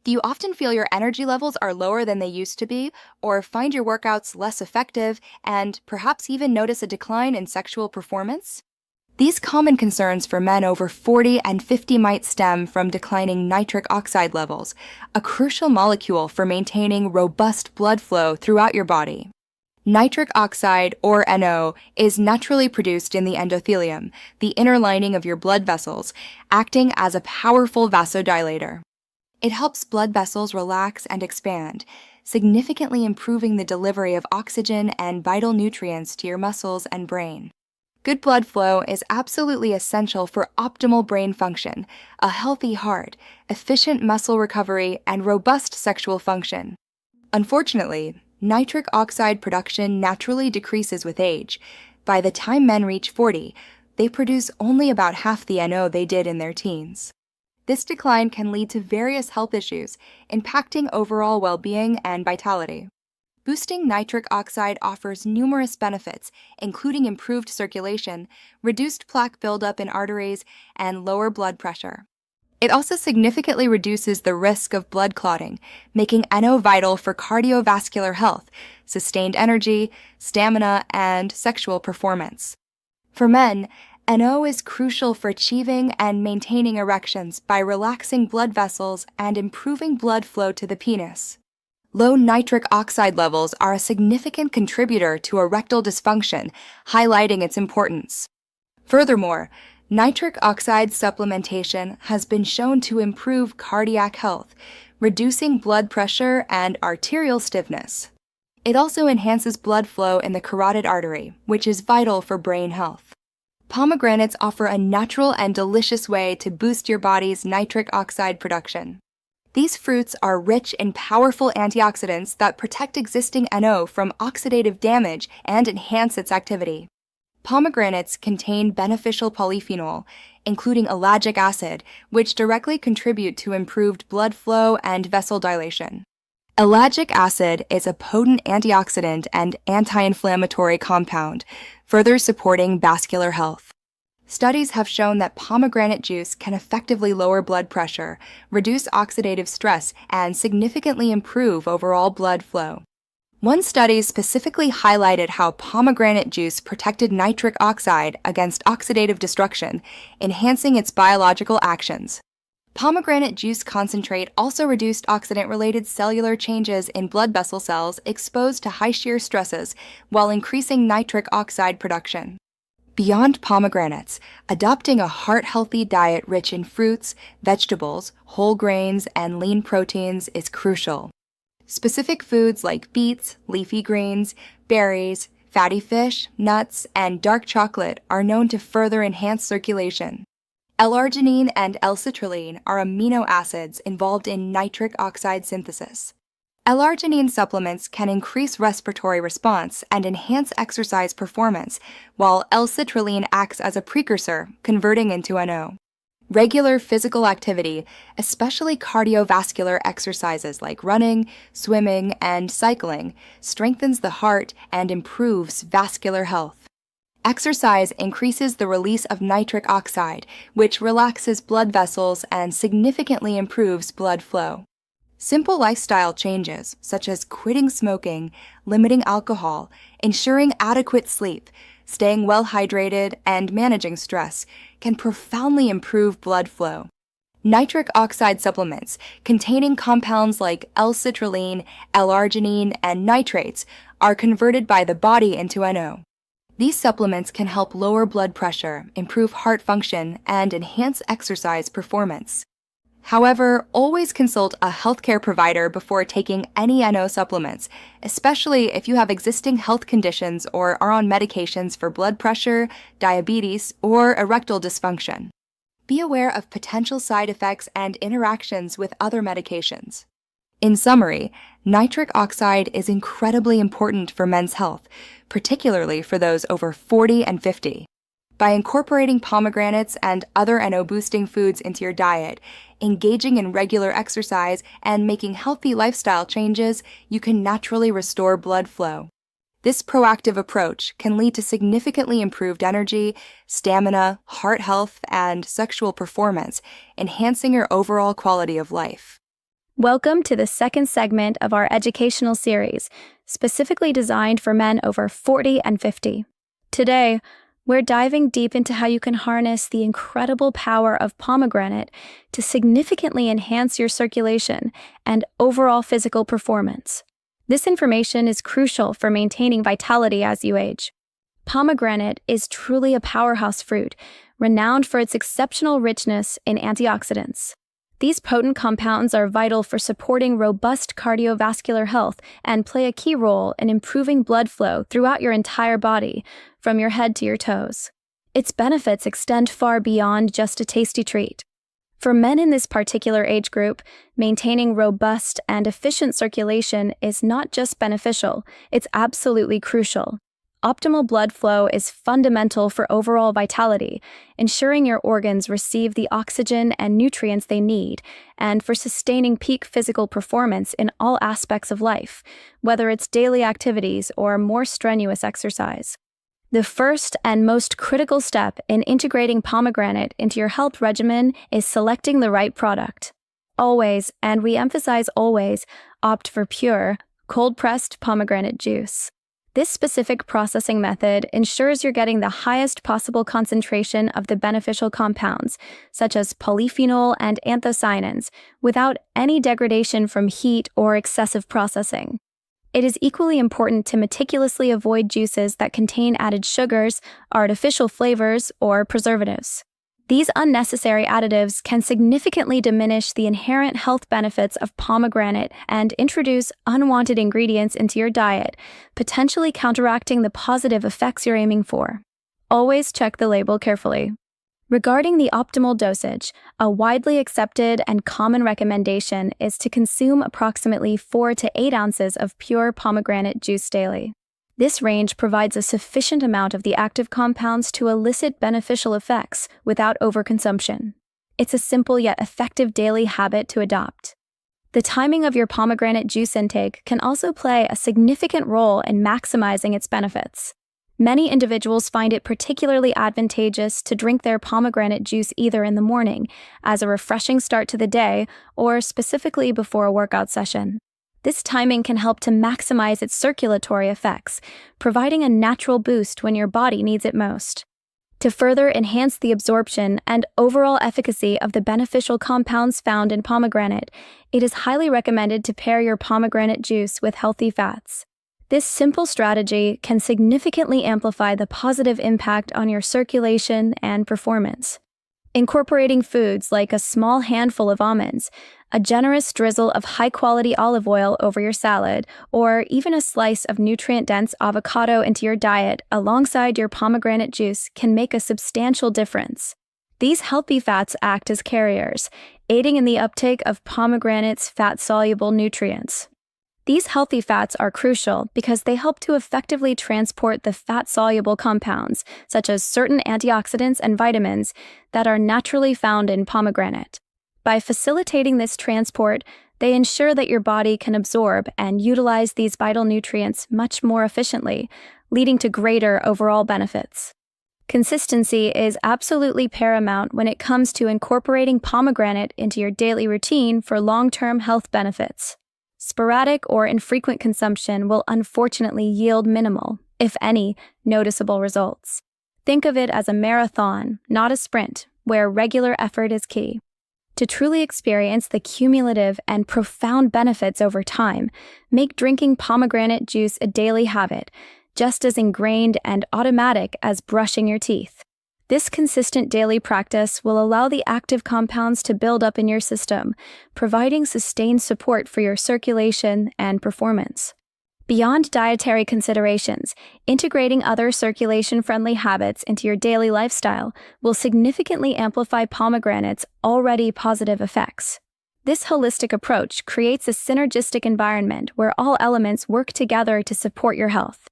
Do you often feel your energy levels are lower than they used to be, or find your workouts less effective, and perhaps even notice a decline in sexual performance? These common concerns for men over 40 and 50 might stem from declining nitric oxide levels, a crucial molecule for maintaining robust blood flow throughout your body. Nitric oxide, or NO, is naturally produced in the endothelium, the inner lining of your blood vessels, acting as a powerful vasodilator. It helps blood vessels relax and expand, significantly improving the delivery of oxygen and vital nutrients to your muscles and brain. Good blood flow is absolutely essential for optimal brain function, a healthy heart, efficient muscle recovery, and robust sexual function. Unfortunately, nitric oxide production naturally decreases with age. By the time men reach 40, they produce only about half the NO they did in their teens. This decline can lead to various health issues, impacting overall well-being and vitality. Boosting nitric oxide offers numerous benefits, including improved circulation, reduced plaque buildup in arteries, and lower blood pressure. It also significantly reduces the risk of blood clotting, making NO vital for cardiovascular health, sustained energy, stamina, and sexual performance. For men, NO is crucial for achieving and maintaining erections by relaxing blood vessels and improving blood flow to the penis. Low nitric oxide levels are a significant contributor to erectile dysfunction, highlighting its importance. Furthermore, nitric oxide supplementation has been shown to improve cardiac health, reducing blood pressure and arterial stiffness. It also enhances blood flow in the carotid artery, which is vital for brain health. Pomegranates offer a natural and delicious way to boost your body's nitric oxide production. These fruits are rich in powerful antioxidants that protect existing NO from oxidative damage and enhance its activity. Pomegranates contain beneficial polyphenol, including ellagic acid, which directly contribute to improved blood flow and vessel dilation. Ellagic acid is a potent antioxidant and anti-inflammatory compound, further supporting vascular health. Studies have shown that pomegranate juice can effectively lower blood pressure, reduce oxidative stress, and significantly improve overall blood flow. One study specifically highlighted how pomegranate juice protected nitric oxide against oxidative destruction, enhancing its biological actions. Pomegranate juice concentrate also reduced oxidant-related cellular changes in blood vessel cells exposed to high-shear stresses while increasing nitric oxide production. Beyond pomegranates, adopting a heart-healthy diet rich in fruits, vegetables, whole grains, and lean proteins is crucial. Specific foods like beets, leafy greens, berries, fatty fish, nuts, and dark chocolate are known to further enhance circulation. L-arginine and L-citrulline are amino acids involved in nitric oxide synthesis. L-arginine supplements can increase respiratory response and enhance exercise performance, while L-citrulline acts as a precursor, converting into NO. Regular physical activity, especially cardiovascular exercises like running, swimming, and cycling, strengthens the heart and improves vascular health. Exercise increases the release of nitric oxide, which relaxes blood vessels and significantly improves blood flow. Simple lifestyle changes, such as quitting smoking, limiting alcohol, ensuring adequate sleep, staying well hydrated, and managing stress, can profoundly improve blood flow. Nitric oxide supplements, containing compounds like L-citrulline, L-arginine, and nitrates, are converted by the body into NO. These supplements can help lower blood pressure, improve heart function, and enhance exercise performance. However, always consult a healthcare provider before taking any NO supplements, especially if you have existing health conditions or are on medications for blood pressure, diabetes, or erectile dysfunction. Be aware of potential side effects and interactions with other medications. In summary, nitric oxide is incredibly important for men's health, particularly for those over 40 and 50. By incorporating pomegranates and other NO-boosting foods into your diet, engaging in regular exercise, and making healthy lifestyle changes, you can naturally restore blood flow. This proactive approach can lead to significantly improved energy, stamina, heart health, and sexual performance, enhancing your overall quality of life. Welcome to the second segment of our educational series, specifically designed for men over 40 and 50. Today, we're diving deep into how you can harness the incredible power of pomegranate to significantly enhance your circulation and overall physical performance. This information is crucial for maintaining vitality as you age. Pomegranate is truly a powerhouse fruit, renowned for its exceptional richness in antioxidants. These potent compounds are vital for supporting robust cardiovascular health and play a key role in improving blood flow throughout your entire body, from your head to your toes. Its benefits extend far beyond just a tasty treat. For men in this particular age group, maintaining robust and efficient circulation is not just beneficial, it's absolutely crucial. Optimal blood flow is fundamental for overall vitality, ensuring your organs receive the oxygen and nutrients they need, and for sustaining peak physical performance in all aspects of life, whether it's daily activities or more strenuous exercise. The first and most critical step in integrating pomegranate into your health regimen is selecting the right product. Always, and we emphasize always, opt for pure, cold-pressed pomegranate juice. This specific processing method ensures you're getting the highest possible concentration of the beneficial compounds, such as polyphenol and anthocyanins, without any degradation from heat or excessive processing. It is equally important to meticulously avoid juices that contain added sugars, artificial flavors, or preservatives. These unnecessary additives can significantly diminish the inherent health benefits of pomegranate and introduce unwanted ingredients into your diet, potentially counteracting the positive effects you're aiming for. Always check the label carefully. Regarding the optimal dosage, a widely accepted and common recommendation is to consume approximately 4 to 8 ounces of pure pomegranate juice daily. This range provides a sufficient amount of the active compounds to elicit beneficial effects without overconsumption. It's a simple yet effective daily habit to adopt. The timing of your pomegranate juice intake can also play a significant role in maximizing its benefits. Many individuals find it particularly advantageous to drink their pomegranate juice either in the morning, as a refreshing start to the day, or specifically before a workout session. This timing can help to maximize its circulatory effects, providing a natural boost when your body needs it most. To further enhance the absorption and overall efficacy of the beneficial compounds found in pomegranate, it is highly recommended to pair your pomegranate juice with healthy fats. This simple strategy can significantly amplify the positive impact on your circulation and performance. Incorporating foods like a small handful of almonds, a generous drizzle of high-quality olive oil over your salad, or even a slice of nutrient-dense avocado into your diet alongside your pomegranate juice can make a substantial difference. These healthy fats act as carriers, aiding in the uptake of pomegranate's fat-soluble nutrients. These healthy fats are crucial because they help to effectively transport the fat-soluble compounds, such as certain antioxidants and vitamins, that are naturally found in pomegranate. By facilitating this transport, they ensure that your body can absorb and utilize these vital nutrients much more efficiently, leading to greater overall benefits. Consistency is absolutely paramount when it comes to incorporating pomegranate into your daily routine for long-term health benefits. Sporadic or infrequent consumption will unfortunately yield minimal, if any, noticeable results. Think of it as a marathon, not a sprint, where regular effort is key. To truly experience the cumulative and profound benefits over time, make drinking pomegranate juice a daily habit, just as ingrained and automatic as brushing your teeth. This consistent daily practice will allow the active compounds to build up in your system, providing sustained support for your circulation and performance. Beyond dietary considerations, integrating other circulation-friendly habits into your daily lifestyle will significantly amplify pomegranate's already positive effects. This holistic approach creates a synergistic environment where all elements work together to support your health.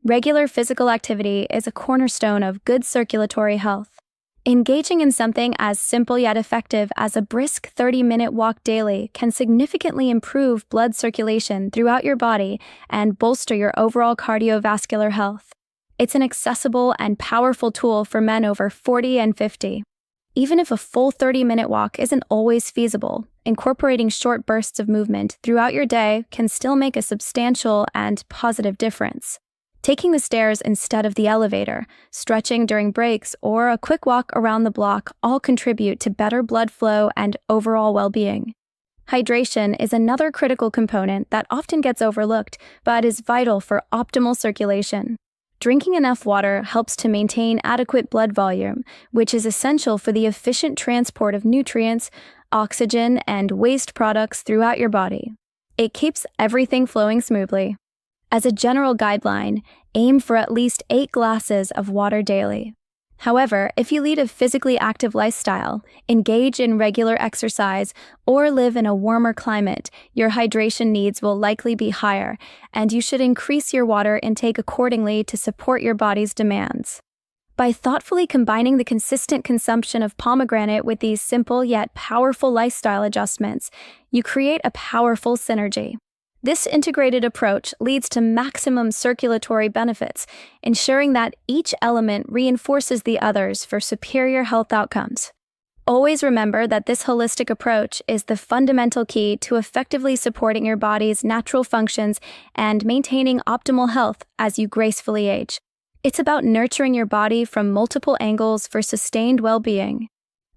Regular physical activity is a cornerstone of good circulatory health. Engaging in something as simple yet effective as a brisk 30-minute walk daily can significantly improve blood circulation throughout your body and bolster your overall cardiovascular health. It's an accessible and powerful tool for men over 40 and 50. Even if a full 30-minute walk isn't always feasible, Incorporating short bursts of movement throughout your day can still make a substantial and positive difference. Taking the stairs instead of the elevator, stretching during breaks, or a quick walk around the block all contribute to better blood flow and overall well-being. Hydration is another critical component that often gets overlooked, but is vital for optimal circulation. Drinking enough water helps to maintain adequate blood volume, which is essential for the efficient transport of nutrients, oxygen, and waste products throughout your body. It keeps everything flowing smoothly. As a general guideline, aim for at least 8 glasses of water daily. However, if you lead a physically active lifestyle, engage in regular exercise, or live in a warmer climate, your hydration needs will likely be higher, and you should increase your water intake accordingly to support your body's demands. By thoughtfully combining the consistent consumption of pomegranate with these simple yet powerful lifestyle adjustments, you create a powerful synergy. This integrated approach leads to maximum circulatory benefits, ensuring that each element reinforces the others for superior health outcomes. Always remember that this holistic approach is the fundamental key to effectively supporting your body's natural functions and maintaining optimal health as you gracefully age. It's about nurturing your body from multiple angles for sustained well-being.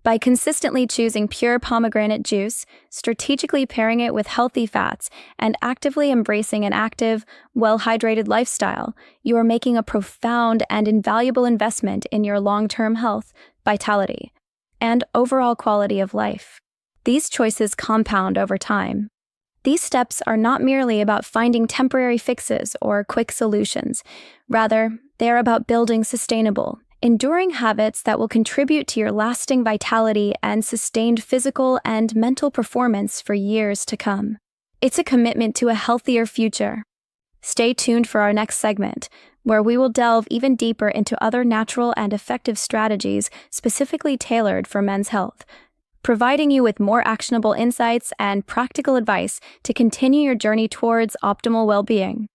By consistently choosing pure pomegranate juice, strategically pairing it with healthy fats, and actively embracing an active, well-hydrated lifestyle, you are making a profound and invaluable investment in your long-term health, vitality, and overall quality of life. These choices compound over time. These steps are not merely about finding temporary fixes or quick solutions. Rather, they are about building sustainable, enduring habits that will contribute to your lasting vitality and sustained physical and mental performance for years to come. It's a commitment to a healthier future. Stay tuned for our next segment, where we will delve even deeper into other natural and effective strategies specifically tailored for men's health, providing you with more actionable insights and practical advice to continue your journey towards optimal well-being.